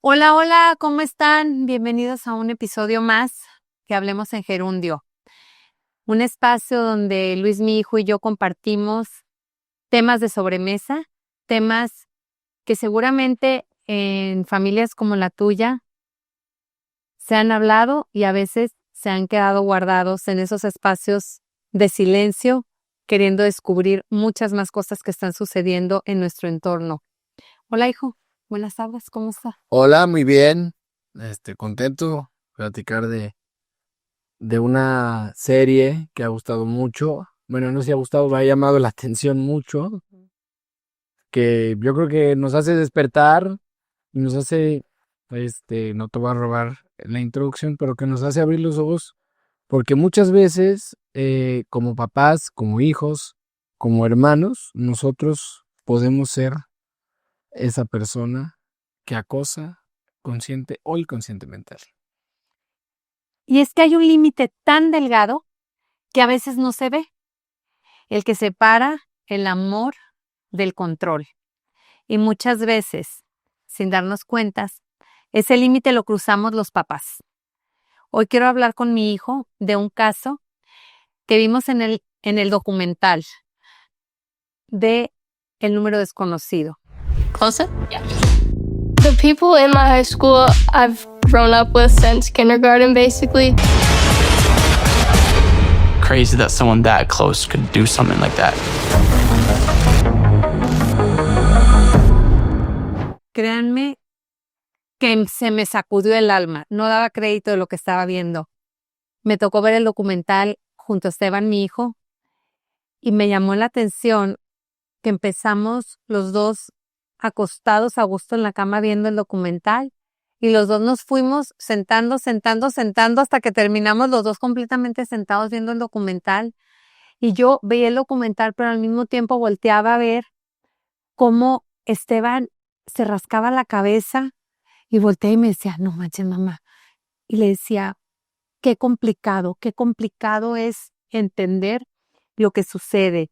Hola, hola, ¿cómo están? Bienvenidos a un episodio más que Hablemos en Gerundio, un espacio donde Luis, mi hijo y yo compartimos temas de sobremesa, temas que seguramente en familias como la tuya se han hablado y a veces se han quedado guardados en esos espacios de silencio, queriendo descubrir muchas más cosas que están sucediendo en nuestro entorno. Hola, hijo, buenas tardes, ¿cómo está? Hola, muy bien. Contento de platicar de una serie que ha gustado mucho. Bueno, no sé si ha gustado, me ha llamado la atención mucho, que yo creo que nos hace despertar y nos hace, no te voy a robar la introducción, pero que nos hace abrir los ojos, porque muchas veces, como papás, como hijos, como hermanos, nosotros podemos ser esa persona que acosa consciente o inconscientemente. Y es que hay un límite tan delgado que a veces no se ve, el que separa el amor del control. Y muchas veces, sin darnos cuentas, ese límite lo cruzamos los papás. Hoy quiero hablar con mi hijo de un caso que vimos en el documental de El número desconocido. Close it? Yeah. The people in my high school I've grown up with since kindergarten, basically. Crazy that someone that close could do something like that. Créanme que se me sacudió el alma, no daba crédito de lo que estaba viendo. Me tocó ver el documental junto a Esteban, mi hijo, y me llamó la atención que empezamos los dos acostados a gusto en la cama viendo el documental y los dos nos fuimos sentando hasta que terminamos los dos completamente sentados viendo el documental. Y yo veía el documental, pero al mismo tiempo volteaba a ver cómo Esteban se rascaba la cabeza y volteé y me decía, no manches, mamá. Y le decía, qué complicado es entender lo que sucede.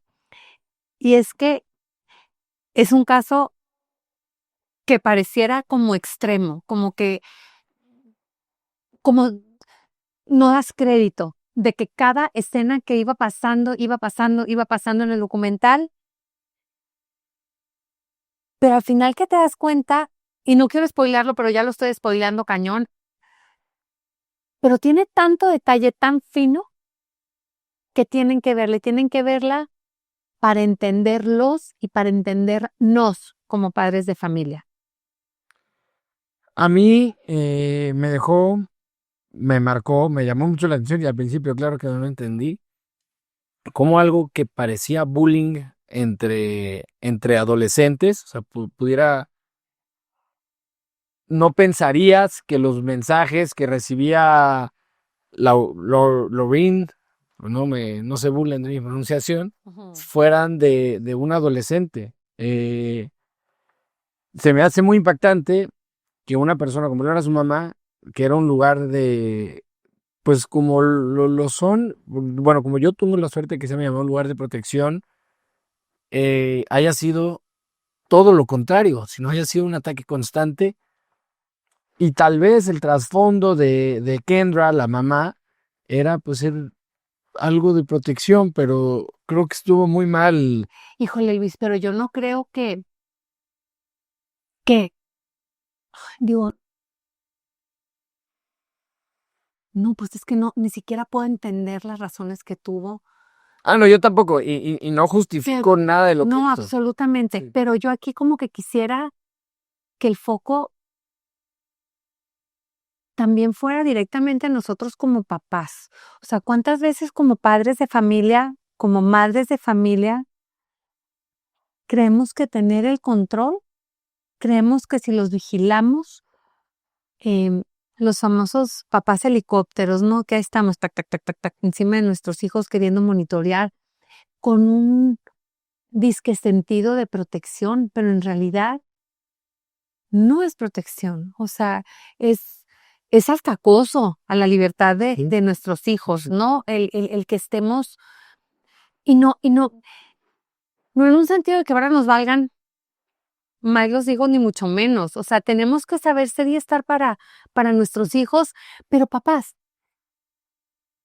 Y es que es un caso que pareciera como extremo, como no das crédito de que cada escena que iba pasando en el documental, pero al final que te das cuenta, y no quiero spoilearlo, pero ya lo estoy spoileando cañón, pero tiene tanto detalle tan fino que tienen que verla para entenderlos y para entendernos como padres de familia. A mí me marcó, me llamó mucho la atención y al principio, claro que no lo entendí, como algo que parecía bullying entre adolescentes, o sea, pudiera, no pensarías que los mensajes que recibía Lorraine, no se burlen de mi pronunciación, fueran de un adolescente. Se me hace muy impactante que una persona como era su mamá, que era un lugar de, pues como lo son, bueno, como yo tuve la suerte que se me llamó un lugar de protección, haya sido todo lo contrario, sino haya sido un ataque constante y tal vez el trasfondo de Kendra, la mamá, era pues ser algo de protección, pero creo que estuvo muy mal. Híjole, Luis, pero yo no creo que, digo, no, pues es que no, ni siquiera puedo entender las razones que tuvo. Ah, no, yo tampoco, y no justifico nada de lo que No, hizo. absolutamente, Sí. pero yo aquí como que quisiera que el foco también fuera directamente a nosotros como papás. O sea, ¿cuántas veces como padres de familia, como madres de familia, creemos que tener el control, creemos que si los vigilamos, em, los famosos papás helicópteros, ¿no? Que ahí estamos, tac, tac, tac, tac, tac, encima de nuestros hijos queriendo monitorear con un disque sentido de protección, pero en realidad no es protección. O sea, es hasta acoso a la libertad de nuestros hijos, ¿no? El que estemos, y no en un sentido de que ahora nos valgan más los hijos ni mucho menos. O sea, tenemos que saber ser y estar para nuestros hijos. Pero papás,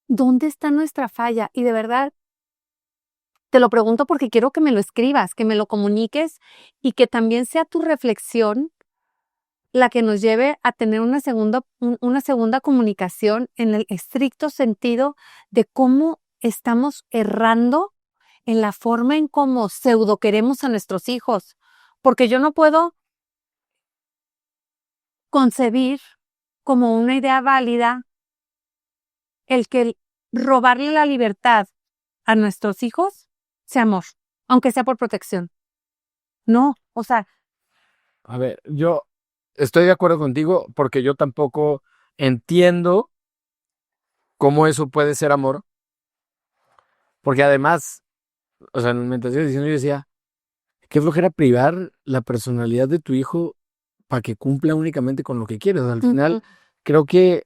¿dónde está nuestra falla? Y de verdad, te lo pregunto porque quiero que me lo escribas, que me lo comuniques y que también sea tu reflexión la que nos lleve a tener una segunda comunicación en el estricto sentido de cómo estamos errando en la forma en cómo pseudo queremos a nuestros hijos. Porque yo no puedo concebir como una idea válida el que robarle la libertad a nuestros hijos sea amor, aunque sea por protección. No, o sea, A ver, yo estoy de acuerdo contigo porque yo tampoco entiendo cómo eso puede ser amor. Porque además, o sea, mientras iba diciendo, yo decía, qué flojera privar la personalidad de tu hijo para que cumpla únicamente con lo que quieres. Al final, creo que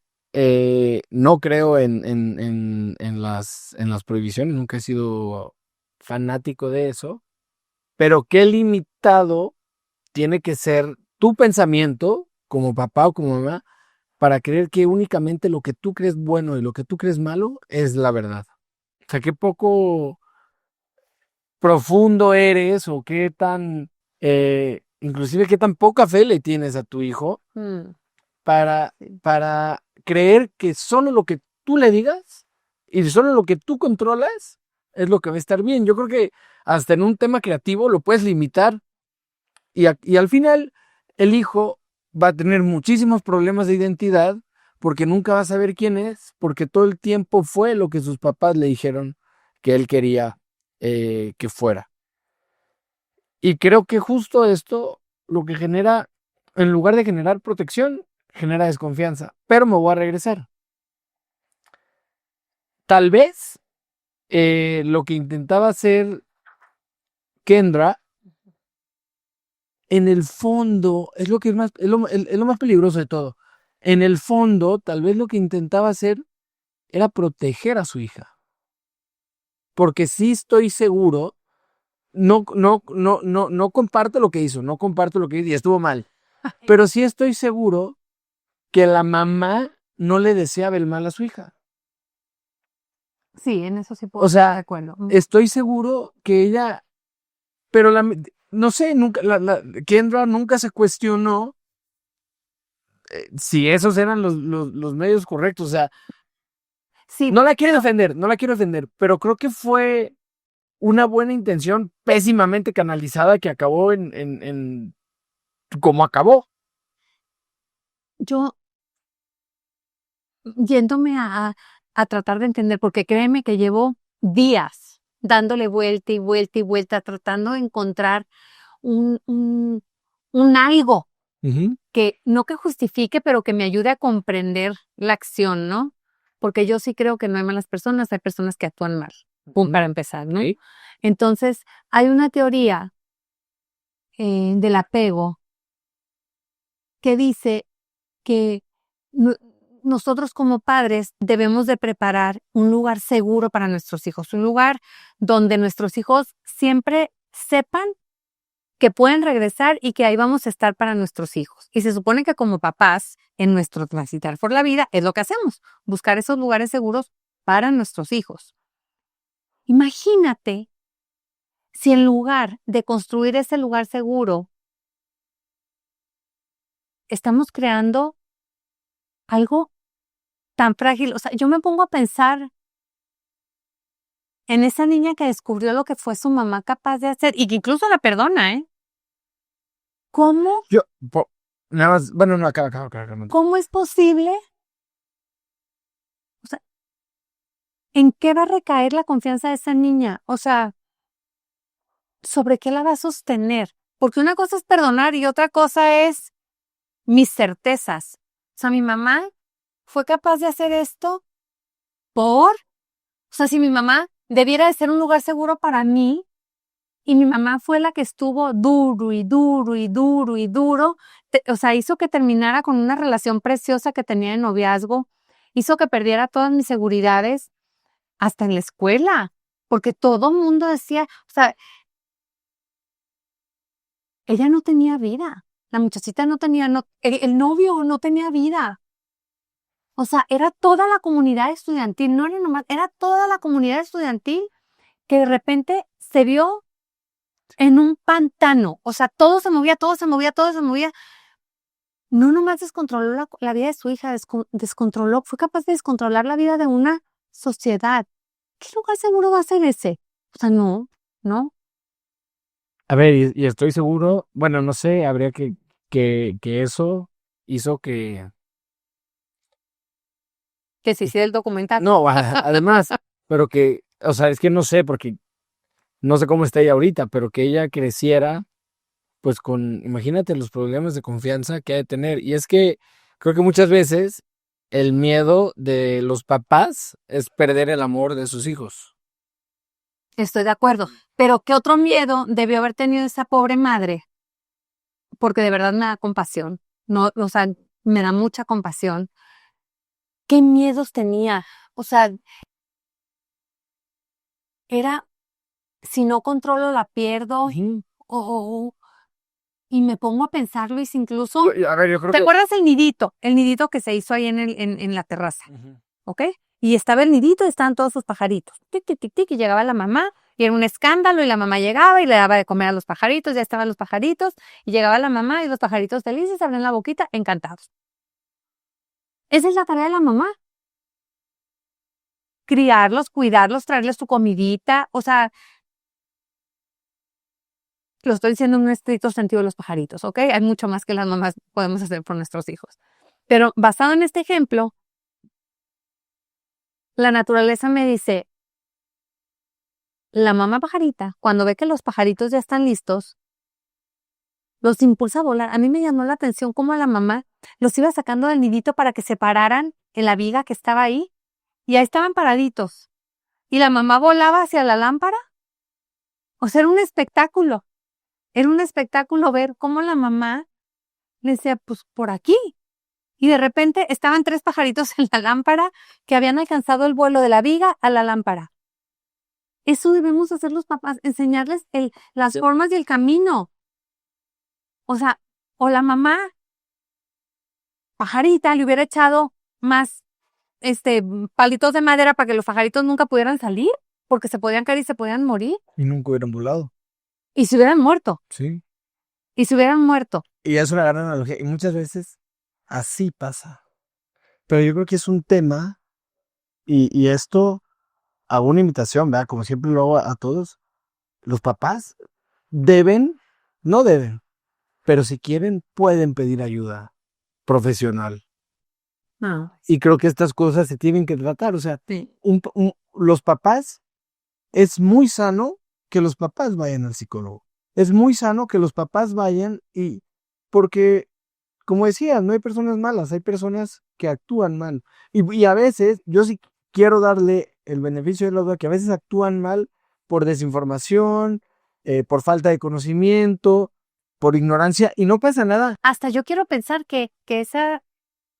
no creo en las prohibiciones, nunca he sido fanático de eso, pero qué limitado tiene que ser tu pensamiento como papá o como mamá para creer que únicamente lo que tú crees bueno y lo que tú crees malo es la verdad. O sea, qué poco profundo eres o qué tan, inclusive qué tan poca fe le tienes a tu hijo para creer que solo lo que tú le digas y solo lo que tú controlas es lo que va a estar bien. Yo creo que hasta en un tema creativo lo puedes limitar y al final el hijo va a tener muchísimos problemas de identidad porque nunca va a saber quién es, porque todo el tiempo fue lo que sus papás le dijeron que él quería que fuera. Y creo que justo esto lo que genera, en lugar de generar protección, genera desconfianza. Pero me voy a regresar. Tal vez lo que intentaba hacer Kendra, en el fondo, es lo que es más, es lo más peligroso de todo. En el fondo, tal vez lo que intentaba hacer era proteger a su hija. Porque sí estoy seguro, no comparto lo que hizo, y estuvo mal. Pero sí estoy seguro que la mamá no le deseaba el mal a su hija. sí, en eso sí puedo O estar sea, de acuerdo. estoy seguro que ella, pero no sé, nunca, Kendra nunca se cuestionó si esos eran los medios correctos. O sea, Sí, no la quiero defender, pero creo que fue una buena intención pésimamente canalizada que acabó en como acabó. yo yéndome a tratar de entender, porque créeme que llevo días dándole vuelta y vuelta y vuelta, tratando de encontrar un algo que no que justifique, pero que me ayude a comprender la acción, ¿no? Porque yo sí creo que no hay malas personas, hay personas que actúan mal, para empezar, ¿no? Sí. Entonces, hay una teoría del apego que dice que nosotros como padres debemos de preparar un lugar seguro para nuestros hijos, un lugar donde nuestros hijos siempre sepan que pueden regresar y que ahí vamos a estar para nuestros hijos. Y se supone que como papás, en nuestro transitar por la vida, es lo que hacemos, buscar esos lugares seguros para nuestros hijos. Imagínate si en lugar de construir ese lugar seguro, estamos creando algo tan frágil. O sea, yo me pongo a pensar en esa niña que descubrió lo que fue su mamá capaz de hacer y que incluso la perdona, ¿eh? ¿Cómo Nada más, bueno, no, acá. ¿Cómo es posible? O sea, ¿en qué va a recaer la confianza de esa niña? O sea, ¿sobre qué la va a sostener? Porque una cosa es perdonar y otra cosa es mis certezas. O sea, mi mamá fue capaz de hacer esto o sea, si mi mamá debiera de ser un lugar seguro para mí y mi mamá fue la que estuvo duro y duro y duro y duro, o sea, hizo que terminara con una relación preciosa que tenía de noviazgo, hizo que perdiera todas mis seguridades, hasta en la escuela, porque todo el mundo decía, o sea, ella no tenía vida. La muchachita no tenía, el novio no tenía vida. O sea, era toda la comunidad estudiantil, no era nomás, era toda la comunidad estudiantil que de repente se vio en un pantano. O sea, todo se movía, todo se movía, todo se movía. No nomás descontroló la vida de su hija, descontroló, fue capaz de descontrolar la vida de una sociedad. ¿Qué lugar seguro va a ser ese? O sea, no. A ver, y estoy seguro, bueno, no sé, habría que eso hizo que... Que se hiciera el documental. No, además, pero que, o sea, es que no sé, porque no sé cómo está ella ahorita, pero que ella creciera, pues imagínate los problemas de confianza que ha de tener. Y es que creo que muchas veces el miedo de los papás es perder el amor de sus hijos. Estoy de acuerdo. Pero ¿qué otro miedo debió haber tenido esa pobre madre? Porque de verdad me da compasión. No, o sea, me da mucha compasión. ¿Qué miedos tenía? O sea, era, si no controlo la pierdo, y me pongo a pensar, Luis, incluso, A ver, yo creo ¿te acuerdas el nidito? El nidito que se hizo ahí en la terraza, ¿ok? Y estaba el nidito y estaban todos sus pajaritos. Tic, tic, tic, tic, y llegaba la mamá, y era un escándalo, y la mamá llegaba y le daba de comer a los pajaritos, ya estaban los pajaritos, y llegaba la mamá y los pajaritos felices, abrían la boquita, encantados. Esa es la tarea de la mamá. Criarlos, cuidarlos, traerles su comidita, o sea, lo estoy diciendo en un estricto sentido de los pajaritos, ¿ok? Hay mucho más que las mamás podemos hacer por nuestros hijos. Pero basado en este ejemplo, la naturaleza me dice, la mamá pajarita, cuando ve que los pajaritos ya están listos, los impulsa a volar. A mí me llamó la atención cómo la mamá los iba sacando del nidito para que se pararan en la viga que estaba ahí, y ahí estaban paraditos. Y la mamá volaba hacia la lámpara. O sea, era un espectáculo. Era un espectáculo ver cómo la mamá le decía, pues por aquí. Y de repente estaban 3 pajaritos en la lámpara que habían alcanzado el vuelo de la viga a la lámpara. Eso debemos hacer los papás, enseñarles las formas y el camino. O sea, o la mamá pajarita le hubiera echado más palitos de madera para que los pajaritos nunca pudieran salir, porque se podían caer y se podían morir. Y nunca hubieran volado. Y se hubieran muerto. Sí. Y se hubieran muerto. Y es una gran analogía. Y muchas veces así pasa. Pero yo creo que es un tema, y esto hago una invitación, ¿verdad? Como siempre lo hago a todos. Los papás no deben, pero si quieren, pueden pedir ayuda profesional. No. Y creo que estas cosas se tienen que tratar. O sea, Sí. los papás, es muy sano que los papás vayan al psicólogo. Es muy sano que los papás vayan porque, como decías, no hay personas malas, hay personas que actúan mal. Y a veces, yo sí quiero darle el beneficio de la duda, que a veces actúan mal por desinformación, por falta de conocimiento, por ignorancia, y no pasa nada. Hasta yo quiero pensar que esa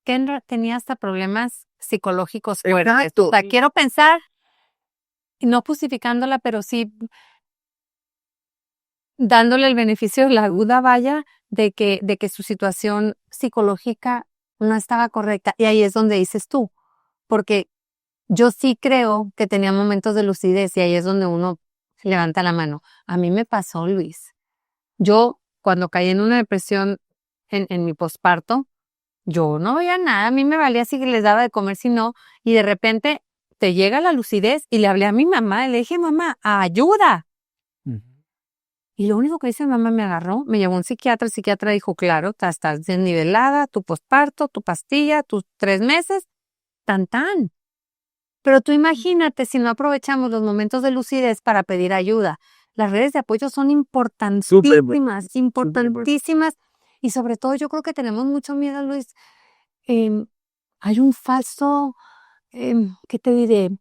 Kendra tenía hasta problemas psicológicos fuertes. Exacto. O sea, quiero pensar, no justificándola, pero sí dándole el beneficio de la duda, vaya, de que su situación psicológica no estaba correcta. Y ahí es donde dices tú, porque yo sí creo que tenía momentos de lucidez y ahí es donde uno levanta la mano. A mí me pasó, Luis. Yo, cuando caí en una depresión en mi posparto, yo no veía nada, a mí me valía si les daba de comer, si no, y de repente te llega la lucidez y le hablé a mi mamá y le dije, mamá, ayuda. Y lo único que hizo mi mamá, me agarró, me llevó a un psiquiatra, el psiquiatra dijo, claro, estás desnivelada, tu posparto, tu pastilla, tus 3 meses, tan. Pero tú imagínate si no aprovechamos los momentos de lucidez para pedir ayuda. Las redes de apoyo son importantísimas, importantísimas. Y sobre todo yo creo que tenemos mucho miedo, Luis. Hay un falso, ¿qué te diré?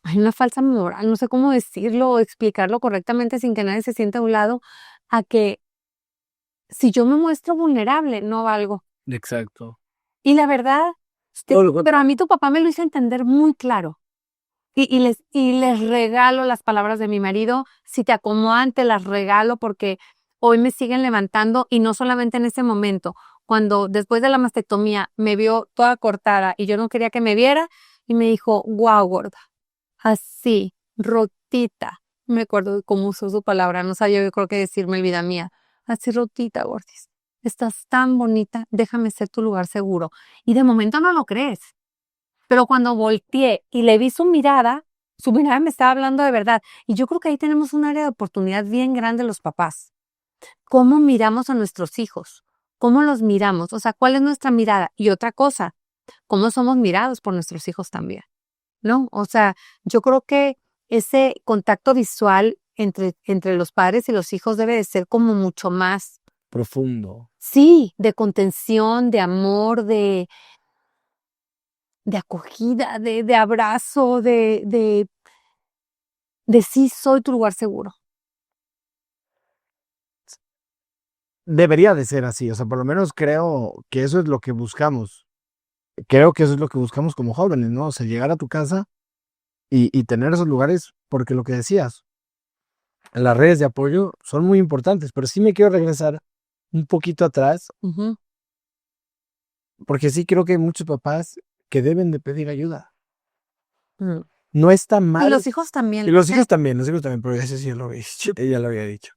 Hay una falsa moral, no sé cómo decirlo o explicarlo correctamente sin que nadie se sienta a un lado, a que si yo me muestro vulnerable, no valgo. Exacto. Y la verdad, pero a mí tu papá me lo hizo entender muy claro. Y les regalo las palabras de mi marido. Si te acomodan, te las regalo porque hoy me siguen levantando y no solamente en ese momento. Cuando después de la mastectomía me vio toda cortada y yo no quería que me viera y me dijo, guau, gorda, así, rotita. Me acuerdo de cómo usó su palabra, no sabía yo creo que decirme vida mía. Así rotita, gordis. Estás tan bonita, déjame ser tu lugar seguro. Y de momento no lo crees. Pero cuando volteé y le vi su mirada me estaba hablando de verdad. Y yo creo que ahí tenemos un área de oportunidad bien grande los papás. ¿Cómo miramos a nuestros hijos? ¿Cómo los miramos? O sea, ¿cuál es nuestra mirada? Y otra cosa, ¿cómo somos mirados por nuestros hijos también? ¿No? O sea, yo creo que ese contacto visual entre los padres y los hijos debe de ser como mucho más, Profundo. sí, de contención, de amor, de acogida, de abrazo, de sí soy tu lugar seguro. Debería de ser así, o sea, por lo menos creo que eso es lo que buscamos. Creo que eso es lo que buscamos como jóvenes, ¿no? O sea, llegar a tu casa y tener esos lugares, porque lo que decías, las redes de apoyo son muy importantes, pero sí me quiero regresar un poquito atrás, Ujú. porque sí creo que hay muchos papás que deben de pedir ayuda. Mm. No está mal. Y los hijos también. Y los hijos también, pero ese sí ya lo había dicho. Ella lo había dicho.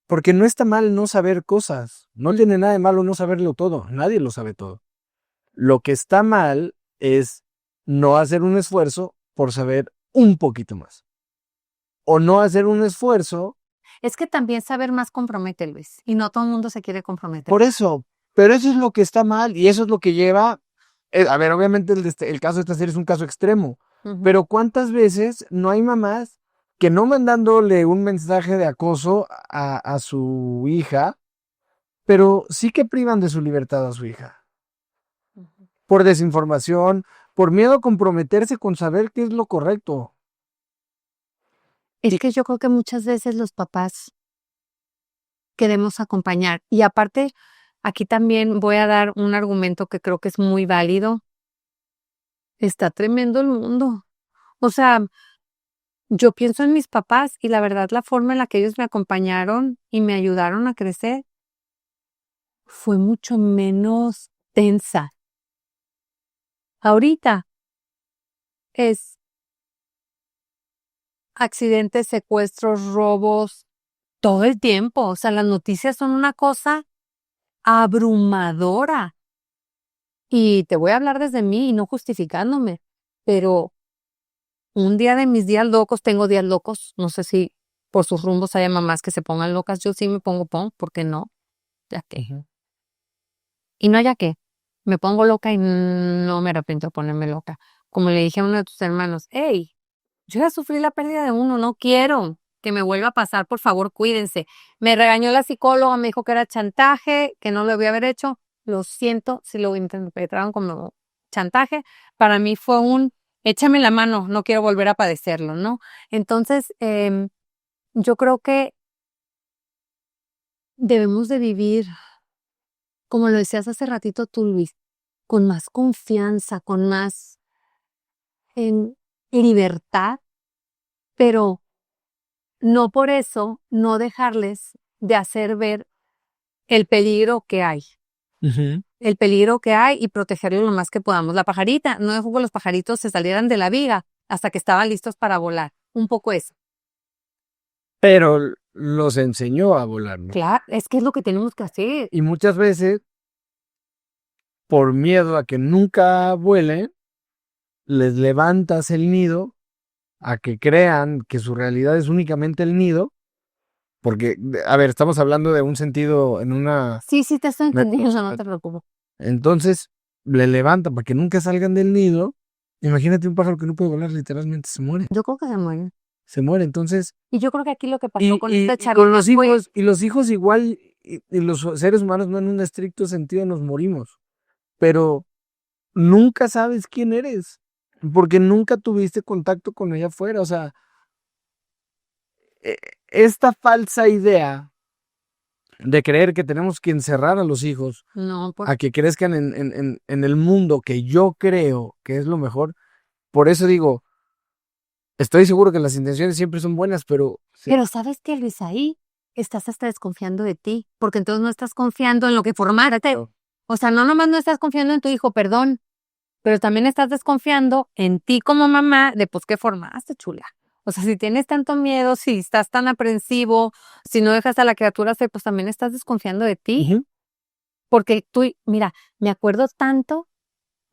Porque no está mal no saber cosas. No tiene nada de malo no saberlo todo. Nadie lo sabe todo. Lo que está mal es no hacer un esfuerzo por saber un poquito más. O no hacer un esfuerzo. Es que también saber más compromete, Luis. Y no todo el mundo se quiere comprometer. Por eso. Pero eso es lo que está mal. Y eso es lo que lleva. A ver, obviamente el caso de esta serie es un caso extremo. Ujú. Pero ¿cuántas veces no hay mamás que no mandándole un mensaje de acoso a su hija, pero sí que privan de su libertad a su hija? Por desinformación, por miedo a comprometerse con saber qué es lo correcto. Es que yo creo que muchas veces los papás queremos acompañar. Y aparte, aquí también voy a dar un argumento que creo que es muy válido. Está tremendo el mundo. O sea, yo pienso en mis papás y la verdad la forma en la que ellos me acompañaron y me ayudaron a crecer fue mucho menos tensa. Ahorita es accidentes, secuestros, robos, todo el tiempo. O sea, las noticias son una cosa abrumadora. Y te voy a hablar desde mí y no justificándome, pero un día de mis días locos, tengo días locos, no sé si por sus rumbos haya mamás que se pongan locas, yo sí me pongo ¿por qué no? Ya que. Y no ya que, me pongo loca y no me arrepiento de ponerme loca. Como le dije a uno de tus hermanos, hey, yo ya sufrí la pérdida de uno, no quiero que me vuelva a pasar, por favor, cuídense. Me regañó la psicóloga, me dijo que era chantaje, que no lo debía haber hecho. Lo siento si lo interpretaron como chantaje. Para mí fue échame la mano, no quiero volver a padecerlo, ¿no? Entonces, yo creo que debemos de vivir, como lo decías hace ratito tú, Luis, con más confianza, con más libertad, pero no por eso no dejarles de hacer ver el peligro que hay. El peligro que hay y protegerlos lo más que podamos. La pajarita, no dejó que los pajaritos se salieran de la viga hasta que estaban listos para volar. Un poco eso. Pero los enseñó a volar, ¿no? Claro, es que es lo que tenemos que hacer. Y muchas veces, por miedo a que nunca vuelen, les levantas el nido a que crean que su realidad es únicamente el nido. Porque, a ver, estamos hablando de un sentido en una... Sí, te estoy entendiendo, no te preocupes. Entonces, le levantan para que nunca salgan del nido. Imagínate un pájaro que no puede volar, literalmente se muere. Yo creo que se mueren. Se muere, entonces... Y yo creo que aquí lo que pasó con esta y charla con los fue... hijos, y los hijos igual, y los seres humanos no en un estricto sentido nos morimos. Pero nunca sabes quién eres, porque nunca tuviste contacto con ella afuera. O sea, esta falsa idea de creer que tenemos que encerrar a los hijos No, a que crezcan en el mundo que yo creo que es lo mejor. Por eso digo, estoy seguro que las intenciones siempre son buenas, pero... Pero ¿sabes qué, Luis? Ahí estás hasta desconfiando de ti, porque entonces no estás confiando en lo que formaste. O sea, no nomás no estás confiando en tu hijo, perdón, pero también estás desconfiando en ti como mamá de pues qué formaste, chula. O sea, si tienes tanto miedo, si estás tan aprensivo, si no dejas a la criatura ser, pues también estás desconfiando de ti. Ujú. Porque tú, mira, me acuerdo tanto,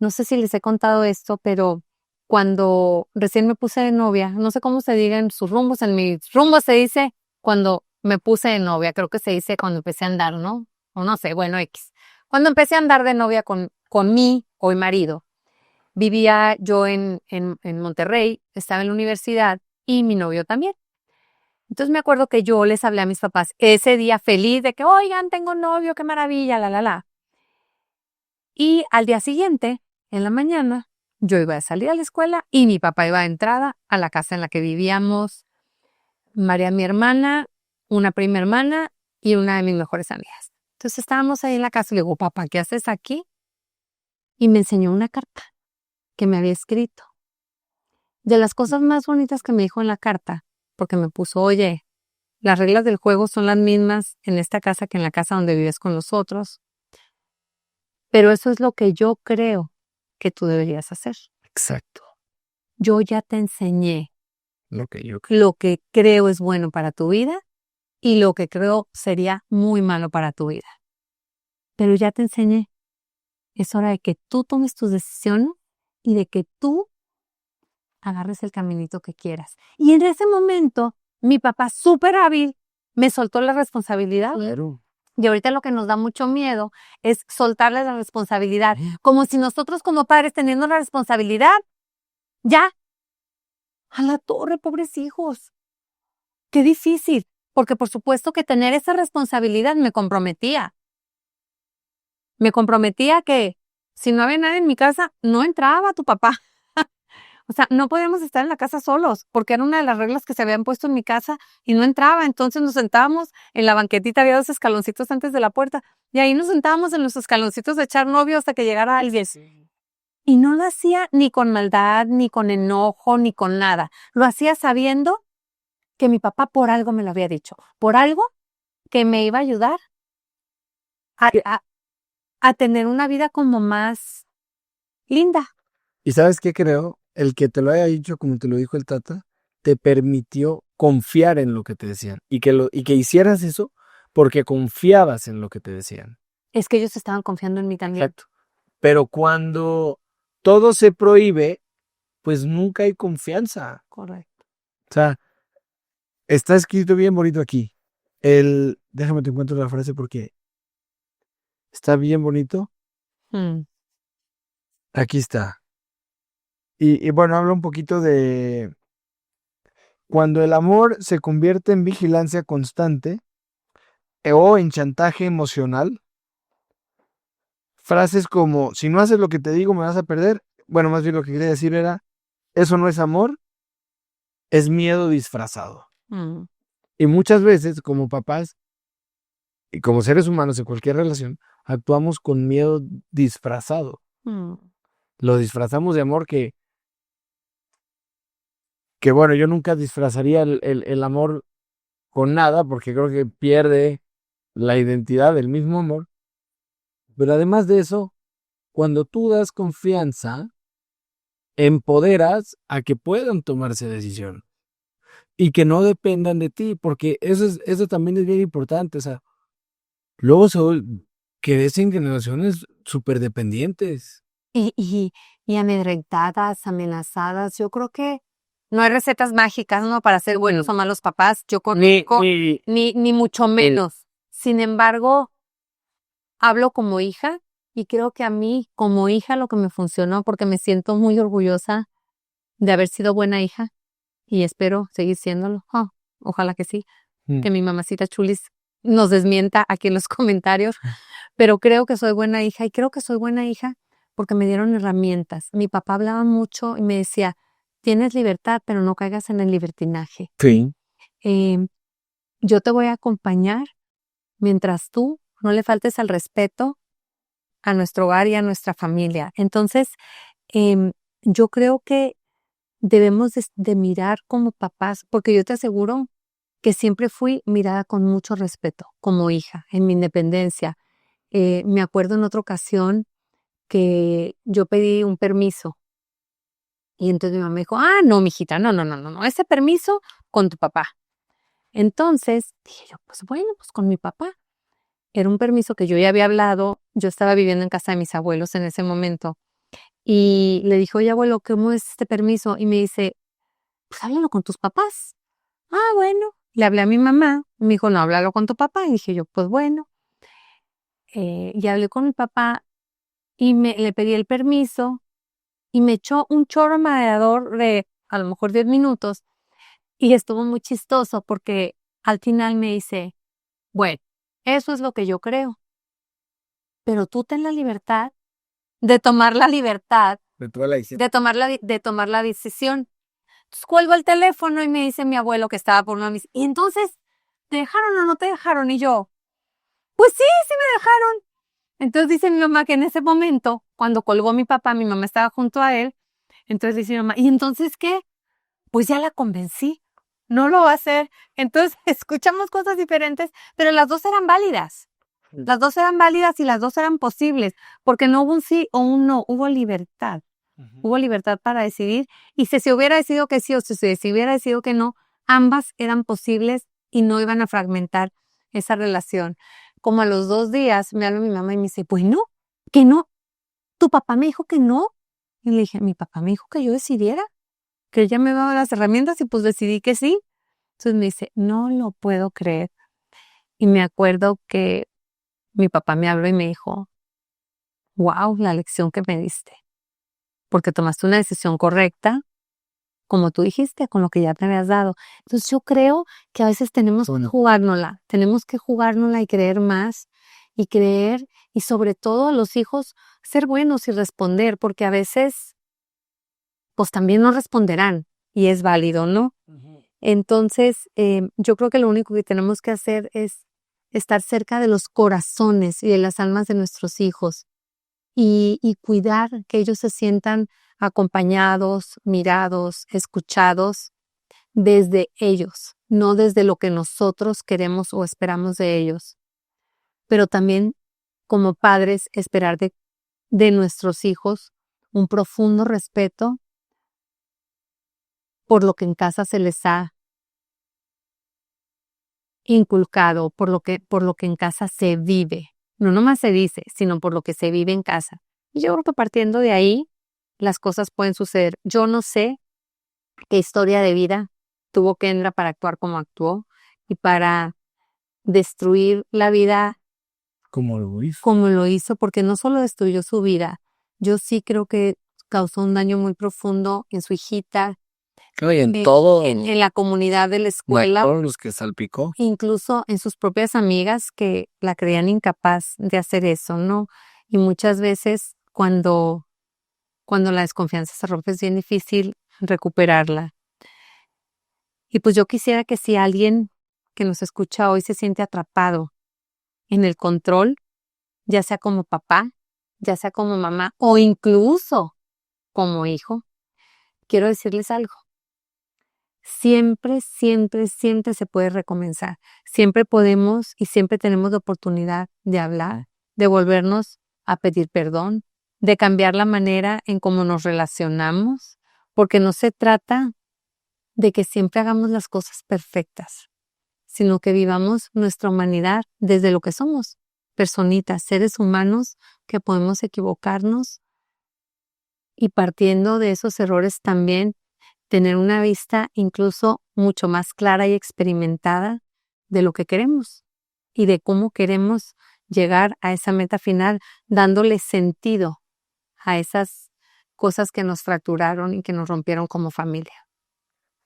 no sé si les he contado esto, pero cuando recién me puse de novia, no sé cómo se diga en sus rumbos, en mis rumbos se dice cuando me puse de novia, creo que se dice cuando empecé a andar, ¿no? O no sé, bueno, X. Cuando empecé a andar de novia con mi hoy marido, vivía yo en Monterrey, estaba en la universidad y mi novio también. Entonces me acuerdo que yo les hablé a mis papás ese día feliz de que, oigan, tengo novio, qué maravilla, la. Y al día siguiente, en la mañana, yo iba a salir a la escuela y mi papá iba de entrada a la casa en la que vivíamos María, mi hermana, una prima hermana y una de mis mejores amigas. Entonces estábamos ahí en la casa y le digo, papá, ¿qué haces aquí? Y me enseñó una carta que me había escrito. De las cosas más bonitas que me dijo en la carta, porque me puso, oye, las reglas del juego son las mismas en esta casa que en la casa donde vives con los otros, pero eso es lo que yo creo que tú deberías hacer. Exacto. Yo ya te enseñé Lo que yo lo que creo es bueno para tu vida y lo que creo sería muy malo para tu vida. Pero ya te enseñé. Es hora de que tú tomes tus decisiones y de que tú agarres el caminito que quieras. Y en ese momento, mi papá, súper hábil, me soltó la responsabilidad. Claro. Y ahorita lo que nos da mucho miedo es soltarle la responsabilidad. Como si nosotros como padres teniendo la responsabilidad, ya, a la torre, pobres hijos. Qué difícil, porque por supuesto que tener esa responsabilidad me comprometía. Me comprometía que si no había nadie en mi casa, no entraba tu papá. O sea, no podíamos estar en la casa solos, porque era una de las reglas que se habían puesto en mi casa y no entraba. Entonces nos sentábamos en la banquetita, había 2 escaloncitos antes de la puerta, y ahí nos sentábamos en los escaloncitos de echar novio hasta que llegara alguien. Y no lo hacía ni con maldad, ni con enojo, ni con nada. Lo hacía sabiendo que mi papá por algo me lo había dicho, por algo que me iba a ayudar a tener una vida como más linda. ¿Y sabes qué creo? El que te lo haya dicho como te lo dijo el Tata, te permitió confiar en lo que te decían y que hicieras eso porque confiabas en lo que te decían. Es que ellos estaban confiando en mí también. Exacto. Pero cuando todo se prohíbe, pues nunca hay confianza. Correcto. O sea, está escrito bien bonito aquí. Déjame te encuentro la frase porque está bien bonito. Aquí está. Y bueno, habla un poquito de cuando el amor se convierte en vigilancia constante o en chantaje emocional. Frases como, si no haces lo que te digo, me vas a perder. Bueno, más bien lo que quería decir era, eso no es amor, es miedo disfrazado. Y muchas veces, como papás y como seres humanos en cualquier relación, actuamos con miedo disfrazado. Lo disfrazamos de amor que bueno, yo nunca disfrazaría el amor con nada porque creo que pierde la identidad del mismo amor. Pero además de eso, cuando tú das confianza, empoderas a que puedan tomarse decisión y que no dependan de ti, porque eso también es bien importante. O sea, luego crecen generaciones súper dependientes. Y amedrentadas, amenazadas. Yo creo que no hay recetas mágicas, ¿no? Para ser buenos o malos papás. Yo conozco, ni mucho menos. Sin embargo, hablo como hija y creo que a mí, como hija, lo que me funcionó, porque me siento muy orgullosa de haber sido buena hija y espero seguir siéndolo. Ojalá que sí. Que mi mamacita Chulis nos desmienta aquí en los comentarios. Pero creo que soy buena hija y creo que soy buena hija porque me dieron herramientas. Mi papá hablaba mucho y me decía, tienes libertad, pero no caigas en el libertinaje. Sí. Yo te voy a acompañar mientras tú no le faltes al respeto a nuestro hogar y a nuestra familia. Entonces, yo creo que debemos de mirar como papás, porque yo te aseguro que siempre fui mirada con mucho respeto como hija, en mi independencia. Me acuerdo en otra ocasión que yo pedí un permiso y entonces mi mamá me dijo, no, mijita, no, ese permiso con tu papá. Entonces dije yo, pues bueno, pues con mi papá. Era un permiso que yo ya había hablado, yo estaba viviendo en casa de mis abuelos en ese momento y le dije, oye abuelo, ¿cómo es este permiso? Y me dice, pues háblalo con tus papás. Bueno, le hablé a mi mamá, me dijo, no, háblalo con tu papá. Y dije yo, pues bueno, y hablé con mi papá y le pedí el permiso y me echó un chorro mareador de a lo mejor 10 minutos y estuvo muy chistoso porque al final me dice, bueno, eso es lo que yo creo, pero tú ten la libertad de tomar la libertad, De toda la decisión. de tomar la decisión. Entonces cuelgo el teléfono y me dice mi abuelo que estaba por una misa, y entonces, ¿te dejaron o no te dejaron? Y yo, pues sí me dejaron. Entonces dice mi mamá que en ese momento, cuando colgó mi papá, mi mamá estaba junto a él, entonces dice mi mamá, ¿y entonces qué? Pues ya la convencí, no lo va a hacer. Entonces escuchamos cosas diferentes, pero las dos eran válidas. Las dos eran válidas y las dos eran posibles, porque no hubo un sí o un no, hubo libertad. Hubo libertad para decidir, y si se hubiera decidido que sí o si se hubiera decidido que no, ambas eran posibles y no iban a fragmentar esa relación. Como a los 2 días me habla mi mamá y me dice, bueno, que no, tu papá me dijo que no. Y le dije, mi papá me dijo que yo decidiera, que ella me daba las herramientas y pues decidí que sí. Entonces me dice, no lo puedo creer. Y me acuerdo que mi papá me habló y me dijo, wow, la lección que me diste, porque tomaste una decisión correcta, como tú dijiste, con lo que ya te habías dado. Entonces yo creo que a veces tenemos que jugárnosla y creer más y creer, y sobre todo a los hijos ser buenos y responder, porque a veces pues también no responderán y es válido, ¿no? Entonces yo creo que lo único que tenemos que hacer es estar cerca de los corazones y de las almas de nuestros hijos y cuidar que ellos se sientan acompañados, mirados, escuchados desde ellos, no desde lo que nosotros queremos o esperamos de ellos. Pero también como padres esperar de nuestros hijos un profundo respeto por lo que en casa se les ha inculcado, por lo que en casa se vive. No nomás se dice, sino por lo que se vive en casa. Y yo creo que partiendo de ahí, las cosas pueden suceder. Yo no sé qué historia de vida tuvo Kendra para actuar como actuó y para destruir la vida Como lo hizo. como lo hizo, porque no solo destruyó su vida, yo sí creo que causó un daño muy profundo en su hijita, Y en todo. en la comunidad de la escuela, Todos los que salpicó. incluso en sus propias amigas que la creían incapaz de hacer eso, ¿no? Y muchas veces cuando la desconfianza se rompe es bien difícil recuperarla. Y pues yo quisiera que si alguien que nos escucha hoy se siente atrapado en el control, ya sea como papá, ya sea como mamá o incluso como hijo, quiero decirles algo. Siempre se puede recomenzar. Siempre podemos y siempre tenemos la oportunidad de hablar, de volvernos a pedir perdón, de cambiar la manera en cómo nos relacionamos, porque no se trata de que siempre hagamos las cosas perfectas, sino que vivamos nuestra humanidad desde lo que somos, personitas, seres humanos que podemos equivocarnos y partiendo de esos errores también tener una vista incluso mucho más clara y experimentada de lo que queremos y de cómo queremos llegar a esa meta final, dándole sentido a esas cosas que nos fracturaron y que nos rompieron como familia.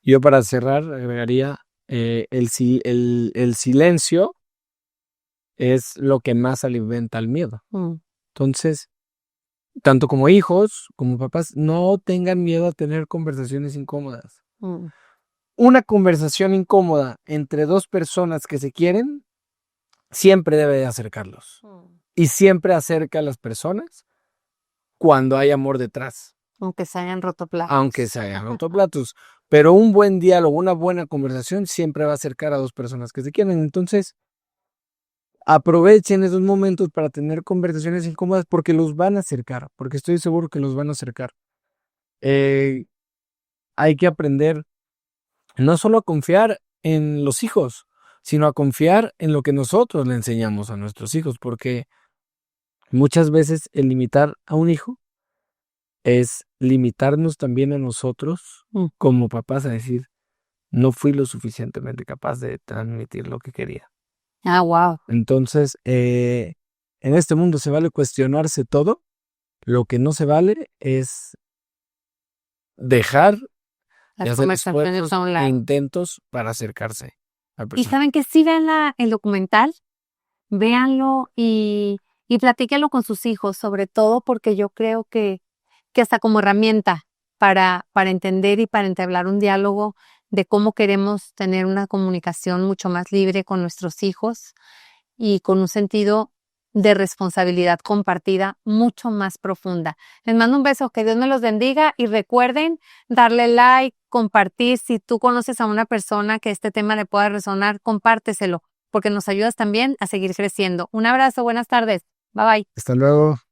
Yo para cerrar agregaría el silencio es lo que más alimenta el miedo. Entonces, tanto como hijos, como papás, no tengan miedo a tener conversaciones incómodas. Una conversación incómoda entre dos personas que se quieren siempre debe de acercarlos. Y siempre acerca a las personas cuando hay amor detrás. Aunque se hayan roto platos. Aunque se hayan roto platos. Pero un buen diálogo, una buena conversación siempre va a acercar a dos personas que se quieren. Entonces, aprovechen esos momentos para tener conversaciones incómodas porque los van a acercar, porque estoy seguro que los van a acercar. Hay que aprender no solo a confiar en los hijos, sino a confiar en lo que nosotros le enseñamos a nuestros hijos, porque muchas veces el limitar a un hijo es limitarnos también a nosotros como papás a decir, no fui lo suficientemente capaz de transmitir lo que quería. Ah, wow. Entonces, en este mundo se vale cuestionarse todo. Lo que no se vale es dejar de Las hacer conversaciones esfuerzos son e largas. intentos para acercarse a Y personas. saben que sí vean el documental, véanlo y platíquenlo con sus hijos, sobre todo porque yo creo que hasta como herramienta para entender y para entablar un diálogo de cómo queremos tener una comunicación mucho más libre con nuestros hijos y con un sentido de responsabilidad compartida mucho más profunda. Les mando un beso, que Dios me los bendiga y recuerden darle like, compartir. Si tú conoces a una persona que este tema le pueda resonar, compárteselo, porque nos ayudas también a seguir creciendo. Un abrazo, buenas tardes. Bye bye. Hasta luego.